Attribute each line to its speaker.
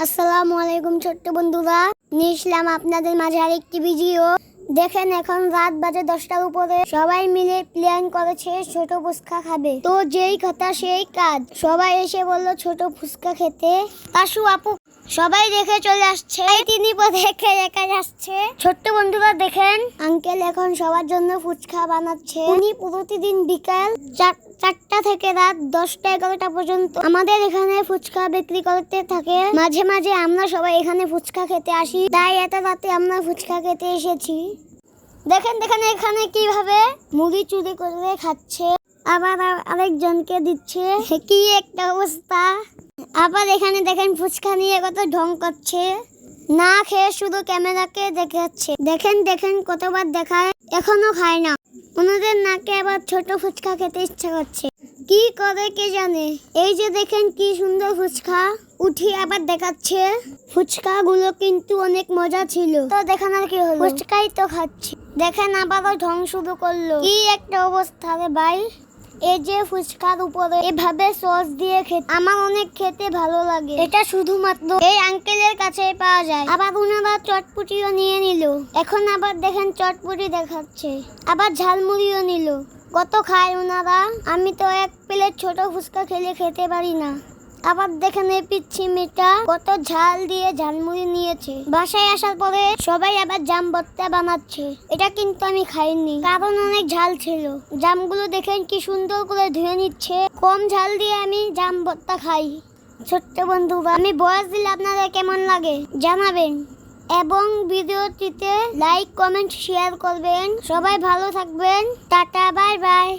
Speaker 1: আসসালামু আলাইকুম ছোট্ট বন্ধুরা, নিয়ে আসলাম আপনাদের মাঝে আরেকটি ভিডিও। দেখেন এখন রাত বাজে 10টার উপরে। সবাই মিলে প্ল্যান করেছে ছোট ফুচকা খাবে। তো যেই কথা সেই কাজ, সবাই এসে বললো ছোট ফুচকা খেতে। আশু আপু সবাই দেখে চলে আসছে, তিনি দেখে রেখে যাচ্ছে। ছোট্ট বন্ধুরা দেখেন, আঙ্কেল এখন সবার জন্য ফুচকা বানাচ্ছে। উনি প্রতিদিন বিকাল 4টা থেকে রাত 10টা-11টা পর্যন্ত আমাদের এখানে ফুচকা বিক্রি করতে থাকে। মাঝে মাঝে আমরা সবাই এখানে ফুচকা খেতে আসি, তাই এত রাতে আমরা ফুচকা খেতে এসেছি। দেখেন দেখেন এখানে কিভাবে মুড়ি চুরি করে খাচ্ছে, আবার আরেকজনকে দিচ্ছে। কি একটা অবস্থা। আবার এখানে দেখেন ফুচকা নিয়ে কত ঢং করছে, না খেয়ে শুধু ক্যামেরাকে দেখাচ্ছে। দেখেন দেখেন কতবার দেখায়, এখনো খায় না। ওনাদের নাকে আবার ছোট ফুচকা খেতে ইচ্ছা করছে, কি করে কে জানে। এই যে দেখেন কি সুন্দর ফুচকা উঠিয়ে আবার দেখাচ্ছে। ফুচকা গুলো কিন্তু অনেক মজা ছিল। তো দেখেন আর কি হলো, ফুচকাই তো খাচ্ছি। দেখেন আবারও ঢং শুরু করলো, কি একটা অবস্থা রে ভাই। এই যে ফুচকার উপরে এভাবে সস দিয়ে খেতে আমার অনেক খেতে ভালো লাগে। এটা শুধুমাত্র এই আঙ্কেলের কাছে পাওয়া যায়। আবার উনারা চটপুটিও নিয়ে নিল। এখন আবার দেখেন চটপুটি দেখাচ্ছে, আবার ঝালমুড়িও নিল। কত খায় উনারা, আমি তো এক প্লেট ছোট ফুচকা খেতে পারি না। আবার দেখেন এই পিচ্ছি মেয়েটা কত ঝাল দিয়ে ঝালমুড়ি নিয়েছে। বাসায় আসার পরে সবাই আবার জাম ভর্তা বানাচ্ছে। এটা কিন্তু আমি খাইনি, কারণ অনেক ঝাল ছিল। জামগুলো দেখেন কি সুন্দর করে ধুয়ে নিচ্ছে। কম ঝাল দিয়ে আমি জাম ভর্তা খাই। ছোট্ট বন্ধু, আমি বয়স দিলে আপনাদের কেমন লাগে জানাবেন, এবং ভিডিওটিতে লাইক কমেন্ট শেয়ার করবেন। সবাই ভালো থাকবেন, টাটা বাই বাই।